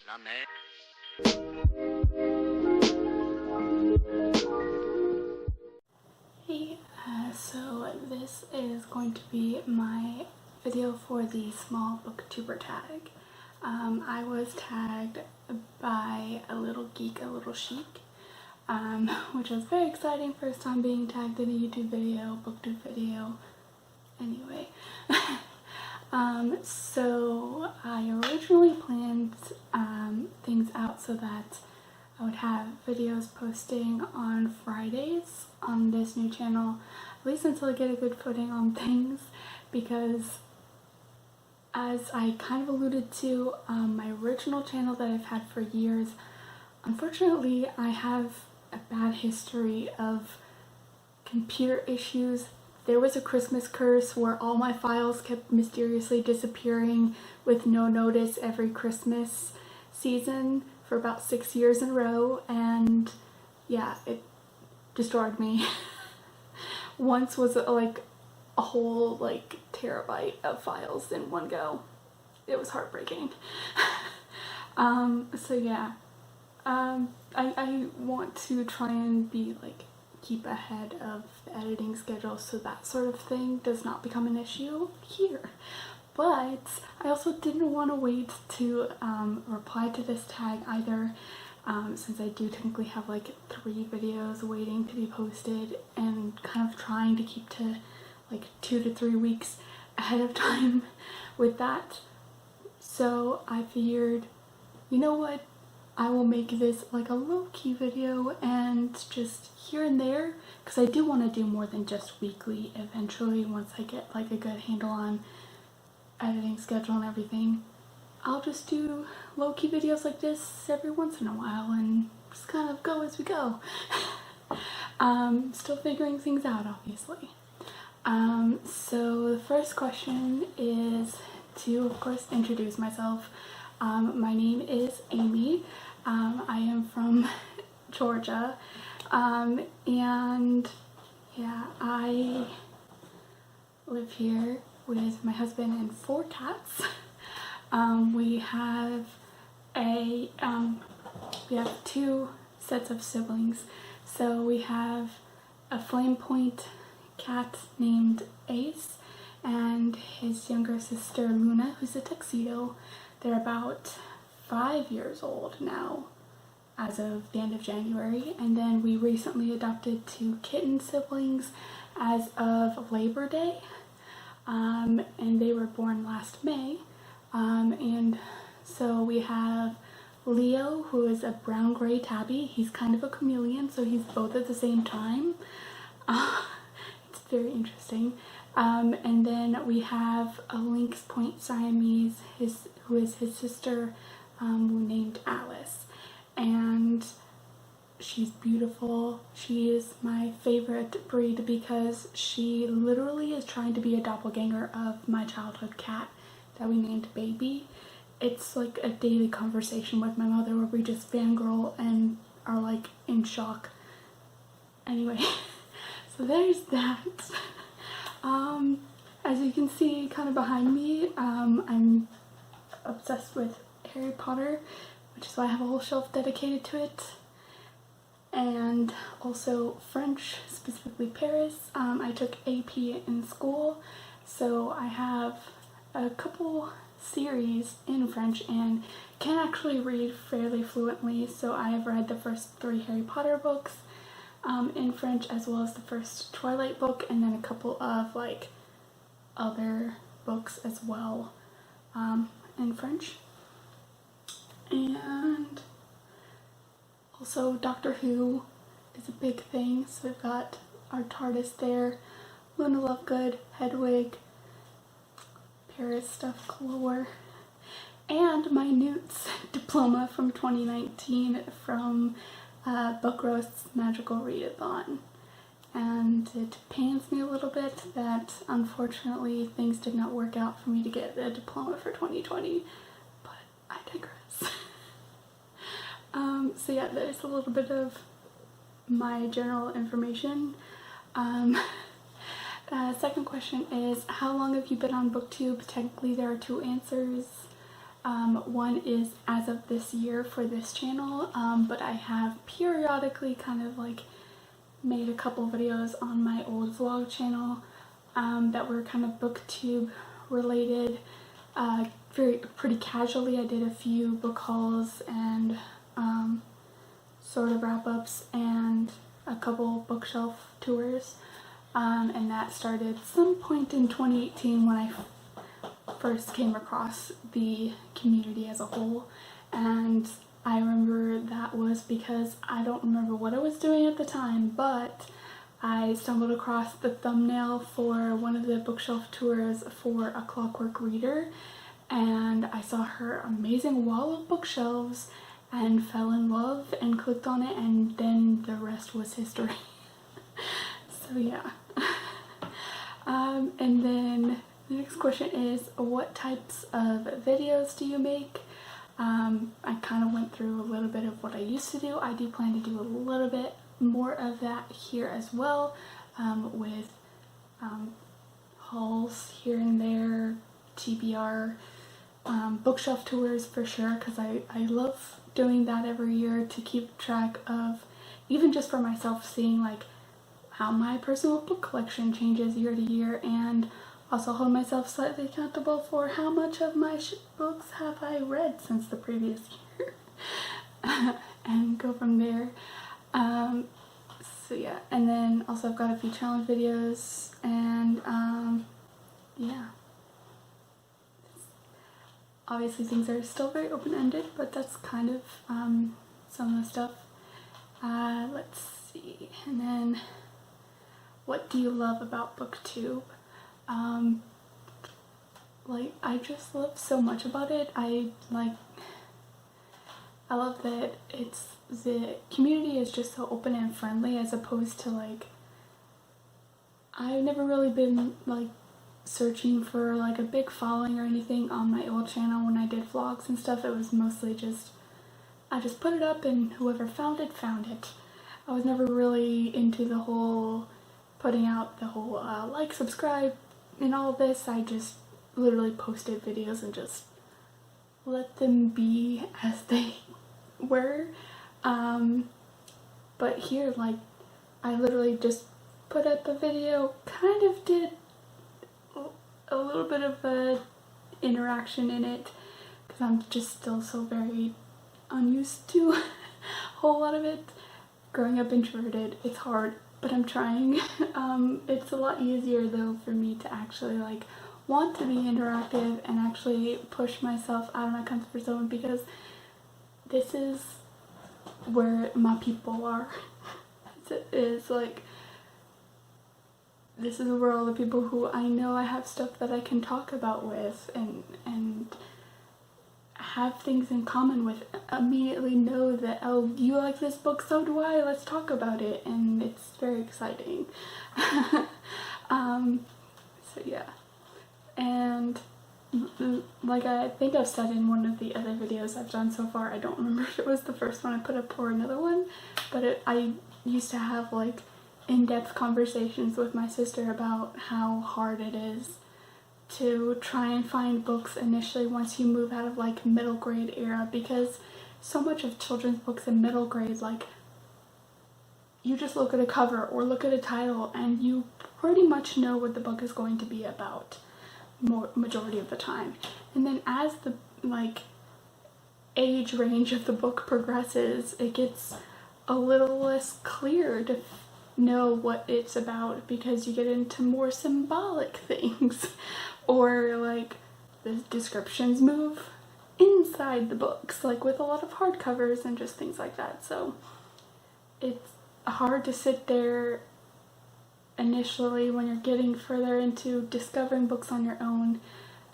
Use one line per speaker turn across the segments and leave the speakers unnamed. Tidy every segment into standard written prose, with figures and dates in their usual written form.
La Mer.
Hey, so this is going to be my video for the small BookTuber tag. I was tagged by a little geek, a little chic, which was very exciting. First time being tagged in a YouTube video, BookTube video. Anyway, so I originally planned things out so that I would have videos posting on Fridays on this new channel, at least until I get a good footing on things, because as I kind of alluded to, my original channel that I've had for years, unfortunately I have a bad history of computer issues. There was a Christmas curse where all my files kept mysteriously disappearing with no notice every Christmas season for about 6 years in a row, and yeah, it destroyed me. Once was like a whole like terabyte of files in one go. It was heartbreaking. So yeah, I want to try and be like keep ahead of the editing schedule so that sort of thing does not become an issue here. But I also didn't want to wait to reply to this tag either, since I do technically have like 3 videos waiting to be posted and kind of trying to keep to like 2 to 3 weeks ahead of time with that. So I figured, you know what, I will make this like a low-key video and just here and there, because I do want to do more than just weekly eventually once I get like a good handle on editing schedule and everything. I'll just do low-key videos like this every once in a while and just kind of go as we go. Still figuring things out, obviously. So the first question is to, of course, introduce myself. My name is Amy. I am from Georgia, and yeah, I live here with my husband and 4 cats. We have 2 sets of siblings. So we have a flame point cat named Ace and his younger sister Luna, who's a tuxedo. They're about 5 years old now as of the end of January, and then we recently adopted 2 kitten siblings as of Labor Day. And they were born last May, and so we have Leo, who is a brown-gray tabby. He's kind of a chameleon, so he's both at the same time. It's very interesting. And then we have a Lynx Point Siamese, who is his sister, named Alice, and she's beautiful. She is my favorite breed because she literally is trying to be a doppelganger of my childhood cat that we named Baby. It's like a daily conversation with my mother where we just fangirl and are like in shock. Anyway, so there's that. As you can see kind of behind me, I'm obsessed with Harry Potter, which is why I have a whole shelf dedicated to it. And also French, specifically Paris. I took AP in school, so I have a couple series in French and can actually read fairly fluently. So I have read the first 3 Harry Potter books in French, as well as the first Twilight book, and then a couple of like other books as well in French. And also Doctor Who is a big thing, so we've got our TARDIS there, Luna Lovegood, Hedwig, Paris stuff galore, and my Newts diploma from 2019 from Book Roast's Magical Readathon. And it pains me a little bit that unfortunately things did not work out for me to get a diploma for 2020, but I digress. So yeah, there's a little bit of my general information. Second question is, how long have you been on BookTube? Technically there are 2 answers. One is as of this year for this channel, but I have periodically kind of like made a couple videos on my old vlog channel that were kind of booktube related. Pretty casually. I did a few book hauls and sort of wrap-ups and a couple bookshelf tours, and that started some point in 2018 when I first came across the community as a whole. And I remember that was because I don't remember what I was doing at the time, but I stumbled across the thumbnail for one of the bookshelf tours for A Clockwork Reader, and I saw her amazing wall of bookshelves and fell in love and clicked on it, and then the rest was history. So yeah. And then the next question is, what types of videos do you make? I kind of went through a little bit of what I used to do. I do plan to do a little bit more of that here as well, with hauls here and there, TBR, bookshelf tours for sure, because I love doing that every year to keep track of, even just for myself, seeing like how my personal book collection changes year to year, and also hold myself slightly accountable for how much of my books have I read since the previous year, and go from there. So yeah, and then also I've got a few challenge videos, and yeah. Obviously things are still very open-ended, but that's kind of some of the stuff. Let's see, and then what do you love about BookTube? Like, I just love so much about it. I love that the community is just so open and friendly, as opposed to like, I've never really been like searching for like a big following or anything on my old channel. When I did vlogs and stuff, it was mostly just, I just put it up and whoever found it, found it. I was never really into the whole putting out the whole like, subscribe, and all of this. I just literally posted videos and just let them be as they were. But here, like, I literally just put up a video, kind of did a little bit of a interaction in it, because I'm just still so very unused to a whole lot of it. Growing up introverted, it's hard, but I'm trying. It's a lot easier though for me to actually like want to be interactive and actually push myself out of my comfort zone, because this is where my people are. It's like, this is where all the people who I know I have stuff that I can talk about with and have things in common with immediately know that, oh, you like this book, so do I, let's talk about it, and it's very exciting. So yeah, and like I think I've said in one of the other videos I've done so far, I don't remember if it was the first one I put up or another one, but I used to have like in-depth conversations with my sister about how hard it is to try and find books initially once you move out of like middle grade era, because so much of children's books in middle grade, like, you just look at a cover or look at a title and you pretty much know what the book is going to be about majority of the time. And then as the like age range of the book progresses, it gets a little less clear to know what it's about, because you get into more symbolic things, or like the descriptions move inside the books, like with a lot of hardcovers and just things like that. So it's hard to sit there initially when you're getting further into discovering books on your own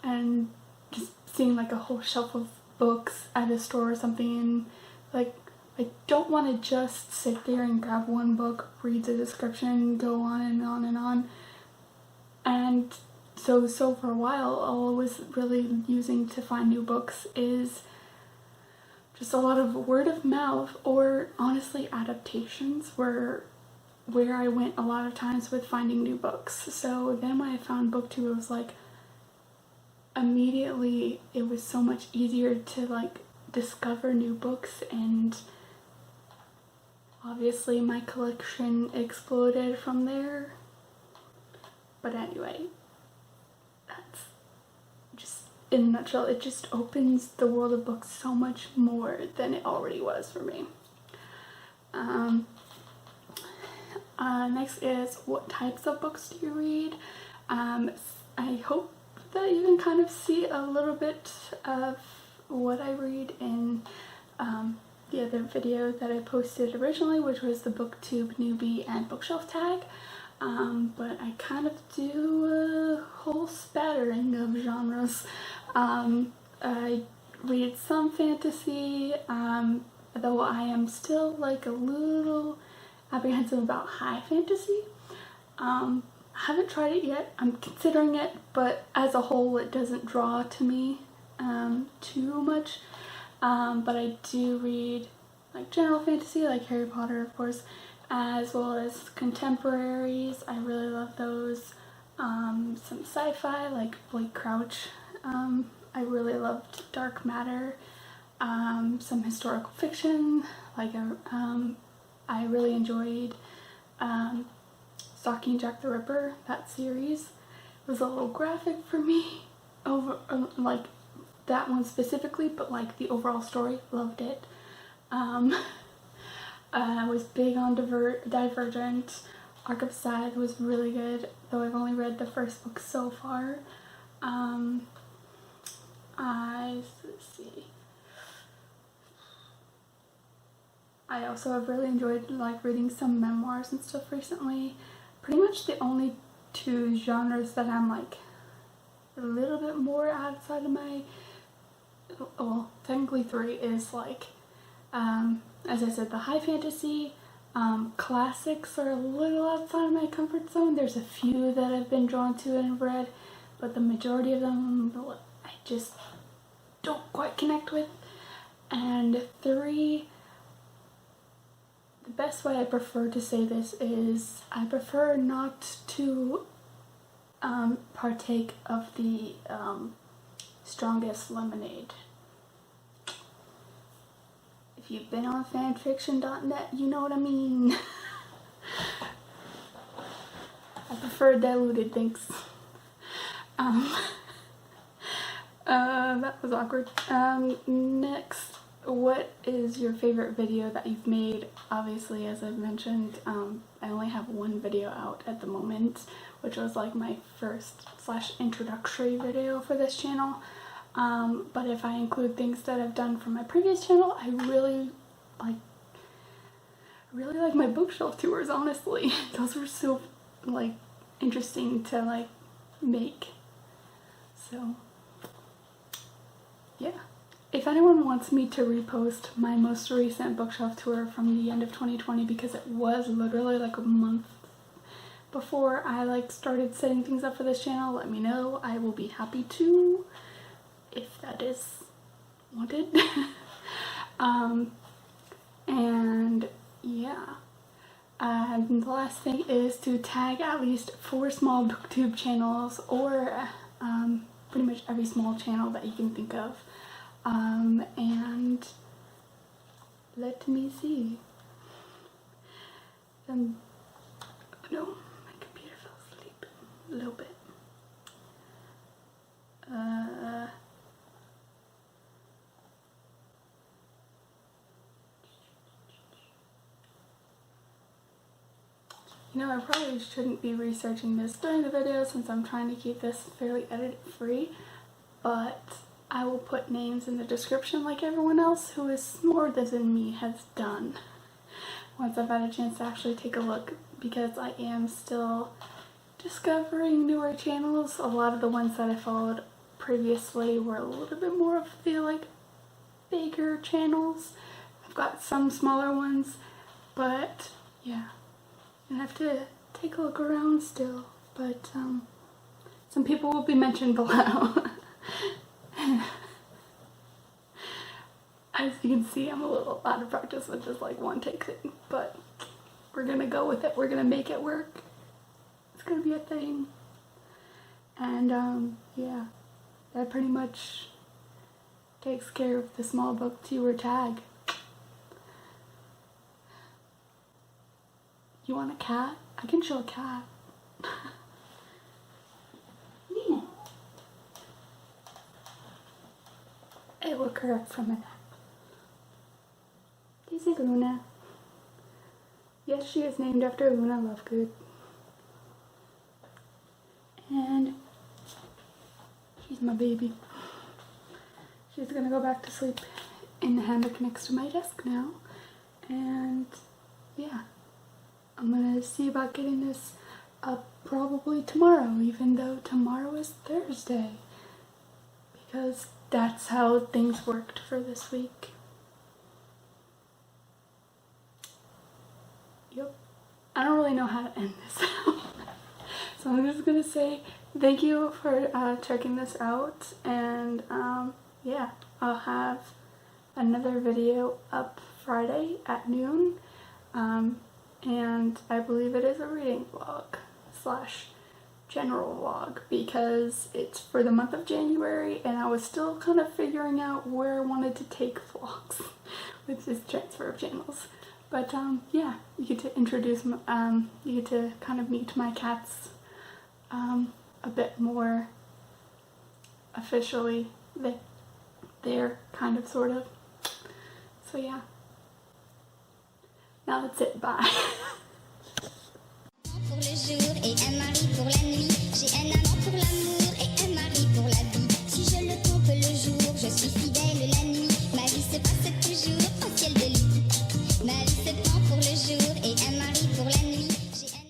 and just seeing like a whole shelf of books at a store or something, and like, I don't want to just sit there and grab one book, read the description, go on and on and on. And so for a while, all I was really using to find new books is just a lot of word of mouth, or honestly adaptations were where I went a lot of times with finding new books. So then when I found BookTube, it was like, immediately it was so much easier to like discover new books, and obviously my collection exploded from there. But anyway, that's just in a nutshell, it just opens the world of books so much more than it already was for me. Next is, what types of books do you read? I hope that you can kind of see a little bit of what I read in the other video that I posted originally, which was the BookTube newbie and bookshelf tag. But I kind of do a whole spattering of genres. I read some fantasy, though I am still like a little apprehensive about high fantasy. I haven't tried it yet. I'm considering it, but as a whole it doesn't draw to me too much. But I do read like general fantasy, like Harry Potter of course, as well as contemporaries. I really love those. Some sci-fi like Blake Crouch. I really loved Dark Matter. Some historical fiction, like I really enjoyed Stalking Jack the Ripper. That series was a little graphic for me, like that one specifically, but like the overall story, loved it. I was big on Divergent. Arc of Scythe was really good, though I've only read the first book so far. Let's see. I also have really enjoyed like reading some memoirs and stuff recently. Pretty much the only two genres that I'm like a little bit more outside of my, well, technically three, is like, as I said, the high fantasy. Classics are a little outside of my comfort zone. There's a few that I've been drawn to and read, but the majority of them I just don't quite connect with. And three, the best way I prefer to say this is I prefer not to partake of the strongest lemonade. If you've been on fanfiction.net, you know what I mean. I prefer diluted, thanks. That was awkward. Next, what is your favorite video that you've made? Obviously, as I've mentioned, I only have one video out at the moment, which was like my first / introductory video for this channel. But if I include things that I've done from my previous channel, I really like my bookshelf tours, honestly. Those were so like interesting to like make. So yeah. If anyone wants me to repost my most recent bookshelf tour from the end of 2020, because it was literally like a month before I like started setting things up for this channel, let me know. I will be happy to, if that is wanted. And yeah. And the last thing is to tag at least 4 small booktube channels, or pretty much every small channel that you can think of. And let me see. No, my computer fell asleep a little bit. You know, I probably shouldn't be researching this during the video since I'm trying to keep this fairly edit free, but I will put names in the description like everyone else who is smarter than me has done once I've had a chance to actually take a look, because I am still discovering newer channels. A lot of the ones that I followed previously were a little bit more of the like bigger channels. I've got some smaller ones, but yeah, I have to take a look around still, but some people will be mentioned below. As you can see, I'm a little out of practice with this like one take thing, but we're gonna go with it. We're gonna make it work. It's gonna be a thing. And yeah, that pretty much takes care of the small BookTuber tag. You want a cat? I can show a cat. Nina. Hey, woke her up from a nap. This is Luna. Yes, she is named after Luna Lovegood. And she's my baby. She's gonna go back to sleep in the hammock next to my desk now. And yeah, I'm gonna see about getting this up probably tomorrow, even though tomorrow is Thursday, because that's how things worked for this week. Yep. I don't really know how to end this out. So I'm just gonna say thank you for checking this out, and yeah, I'll have another video up Friday at noon, and I believe it is a reading vlog / general vlog, because it's for the month of January and I was still kind of figuring out where I wanted to take vlogs, which is transfer of channels. But yeah, you get to introduce, you get to kind of meet my cats a bit more officially. They're kind of, sort of. So yeah. Now that's it. Bye.